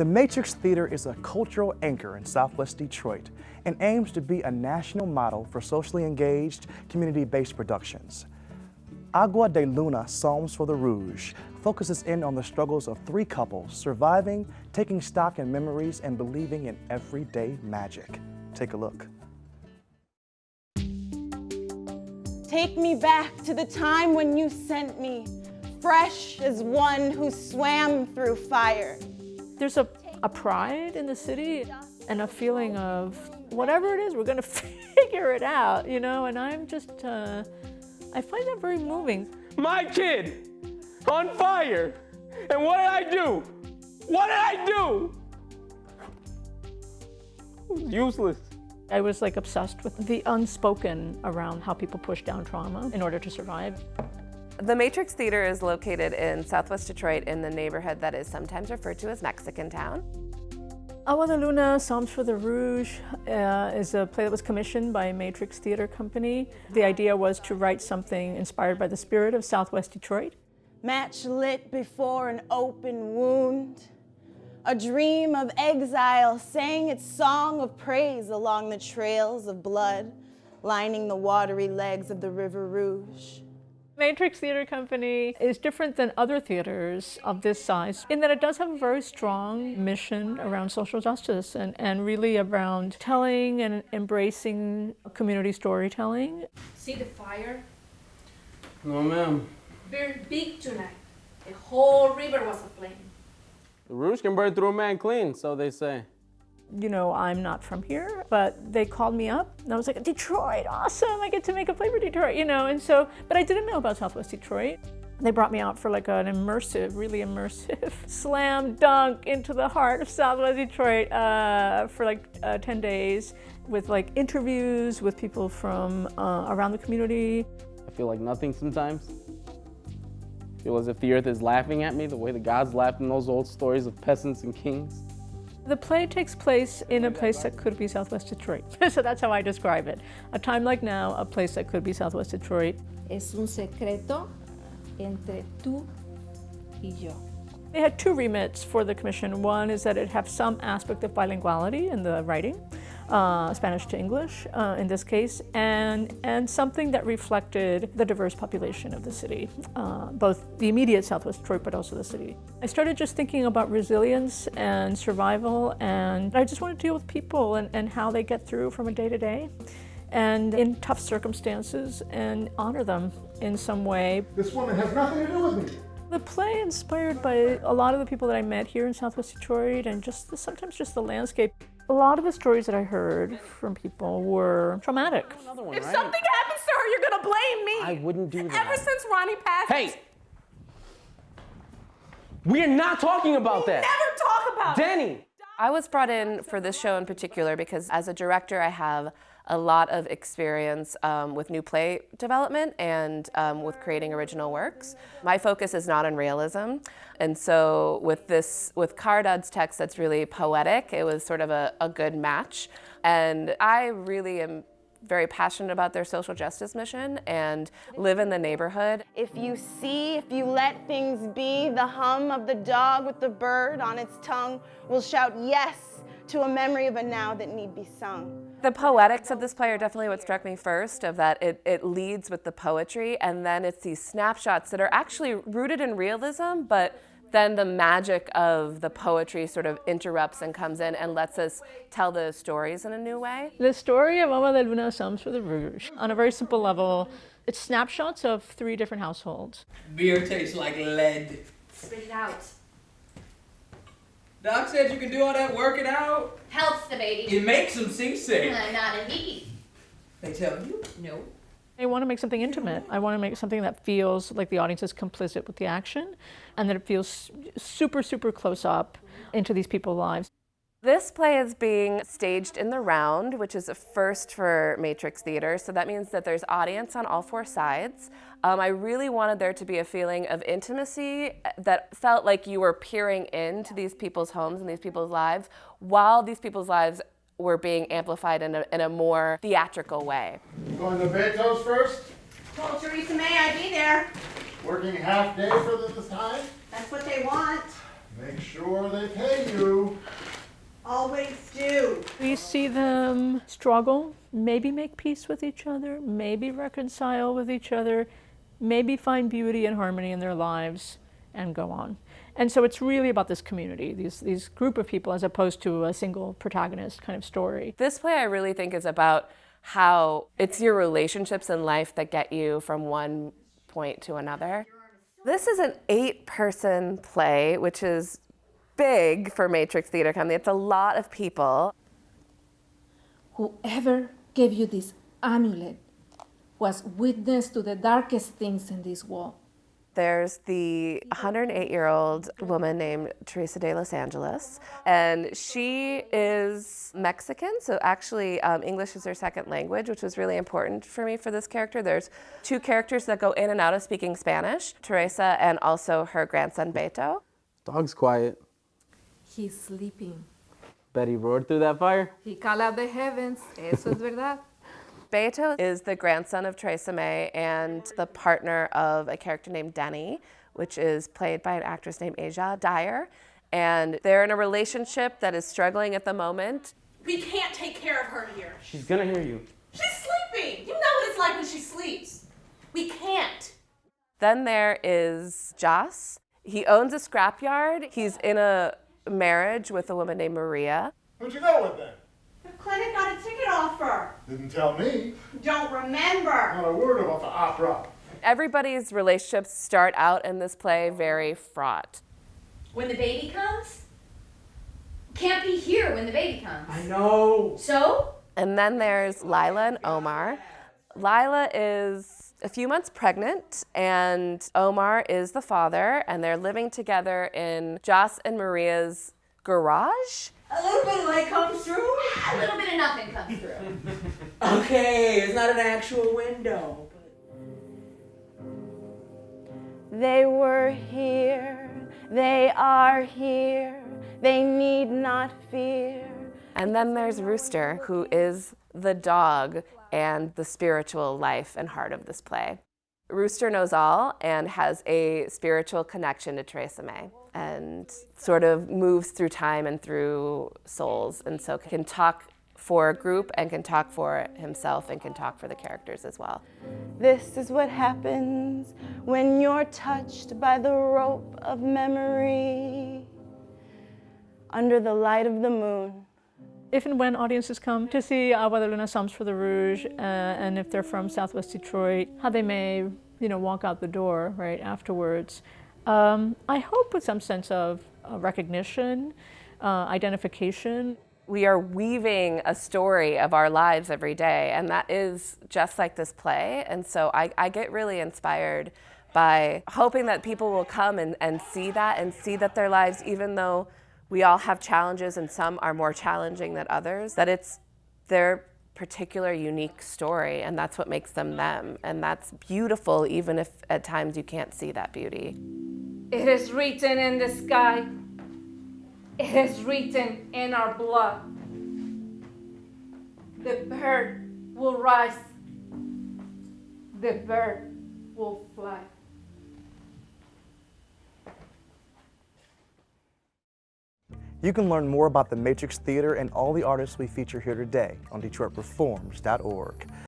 The Matrix Theater is a cultural anchor in Southwest Detroit and aims to be a national model for socially engaged, community-based productions. Agua De Luna, Psalms for the Rouge, focuses in on the struggles of three couples surviving, taking stock in memories, and believing in everyday magic. Take a look. Take me back to the time when you sent me, fresh as one who swam through fire. There's a pride in the city and a feeling of whatever it is, we're gonna figure it out, you know, and I'm just, I find that very moving. My kid on fire, and what did I do? What did I do? It was useless. I was like obsessed with the unspoken around how people push down trauma in order to survive. The Matrix Theater is located in Southwest Detroit in the neighborhood that is sometimes referred to as Mexican Town. Agua De Luna, Psalms for the Rouge is a play that was commissioned by Matrix Theater Company. The idea was to write something inspired by the spirit of Southwest Detroit. Match lit before an open wound. A dream of exile sang its song of praise along the trails of blood, lining the watery legs of the River Rouge. Matrix Theater Company is different than other theaters of this size in that it does have a very strong mission around social justice and really around telling and embracing community storytelling. See the fire? No, ma'am. Burned big tonight. The whole river was aflame. The Rouge can burn through a man clean, so they say. You know, I'm not from here, but they called me up and I was like, Detroit, awesome, I get to make a play for Detroit, you know, and so, but I didn't know about Southwest Detroit. They brought me out for like an immersive, really immersive slam dunk into the heart of Southwest Detroit for like 10 days with like interviews with people from around the community. I feel like nothing sometimes. I feel as if the earth is laughing at me the way the gods laughed in those old stories of peasants and kings. The play takes place in a place that could be Southwest Detroit. So that's how I describe it. A time like now, a place that could be Southwest Detroit. Es un secreto entre tú y yo. They had two remits for the commission. One is that it have some aspect of bilinguality in the writing, Spanish to English in this case, and something that reflected the diverse population of the city, both the immediate Southwest Detroit, but also the city. I started just thinking about resilience and survival, and I just want to deal with people and how they get through from a day to day, and in tough circumstances, and honor them in some way. This woman has nothing to do with me. The play inspired by a lot of the people that I met here in Southwest Detroit and just sometimes just the landscape. A lot of the stories that I heard from people were traumatic. If something happens to her, you're gonna blame me. I wouldn't do that. Ever since Ronnie passed. Hey! We are not talking about that. Never talk about it. Danny! I was brought in for this show in particular because as a director I have a lot of experience with new play development and with creating original works. My focus is not on realism, and so with Cardud's text that's really poetic, it was sort of a good match. And I really am very passionate about their social justice mission and live in the neighborhood. If you let things be, the hum of the dog with the bird on its tongue will shout yes to a memory of a now that need be sung. The poetics of this play are definitely what struck me first, of that it leads with the poetry, and then it's these snapshots that are actually rooted in realism, but then the magic of the poetry sort of interrupts and comes in and lets us tell the stories in a new way. The story of Agua De Luna, Psalms for the Rouge, on a very simple level, it's snapshots of 3 different households. Beer tastes like lead. Spit it out. Doc said you can do all that working out. Helps the baby. It makes him seasick. Not indeed. They tell you? No. I want to make something intimate. I want to make something that feels like the audience is complicit with the action and that it feels super, super close up into these people's lives. This play is being staged in the round, which is a first for Matrix Theater, so that means that there's audience on all 4 sides. I really wanted there to be a feeling of intimacy that felt like you were peering into these people's homes and these people's lives while these people's lives were being amplified in a more theatrical way. You going to Beto's first? Told Teresa May I'd be there. Working half day for this time? That's what they want. Make sure they pay you. always do. We see them struggle, maybe make peace with each other, maybe reconcile with each other, maybe find beauty and harmony in their lives, and go on. And so it's really about this community, these group of people, as opposed to a single protagonist kind of story. This play I really think is about how it's your relationships in life that get you from one point to another. This is an 8-person play, which is big for Matrix Theatre Company. It's a lot of people. Whoever gave you this amulet was witness to the darkest things in this world. There's the 108-year-old woman named Teresa de Los Angeles, and she is Mexican, so actually English is her second language, which was really important for me for this character. There's 2 characters that go in and out of speaking Spanish, Teresa and also her grandson Beto. Dog's quiet. He's sleeping. Bet he roared through that fire. He called out the heavens. Eso es verdad. Beto is the grandson of Teresa May and the partner of a character named Denny, which is played by an actress named Aja Dyer. And they're in a relationship that is struggling at the moment. We can't take care of her here. She's gonna hear you. She's sleeping. You know what it's like when she sleeps. We can't. Then there is Joss. He owns a scrapyard. He's in a marriage with a woman named Maria. Who'd you go with then? The clinic got a ticket offer. Didn't tell me. Don't remember. Not a word about the opera. Everybody's relationships start out in this play very fraught. When the baby comes, can't be here when the baby comes. I know. So? And then there's Lila and Omar. Lila is a few months pregnant, and Omar is the father, and they're living together in Joss and Maria's garage. A little bit of light comes through. A little bit of nothing comes through. Okay, it's not an actual window. They were here, they are here, they need not fear. And then there's Rooster, who is the dog and the spiritual life and heart of this play. Rooster knows all and has a spiritual connection to Teresa May and sort of moves through time and through souls, and so can talk for a group and can talk for himself and can talk for the characters as well. This is what happens when you're touched by the rope of memory under the light of the moon. If and when audiences come to see Agua De Luna Psalms for the Rouge, and if they're from Southwest Detroit, how they may, walk out the door right afterwards. I hope with some sense of recognition, identification. We are weaving a story of our lives every day, and that is just like this play. And so I get really inspired by hoping that people will come and see that and see that their lives, even though we all have challenges and some are more challenging than others, that it's their particular unique story, and that's what makes them them. And that's beautiful, even if at times you can't see that beauty. It is written in the sky. It is written in our blood. The bird will rise. The bird will fly. You can learn more about the Matrix Theater and all the artists we feature here today on DetroitPerforms.org.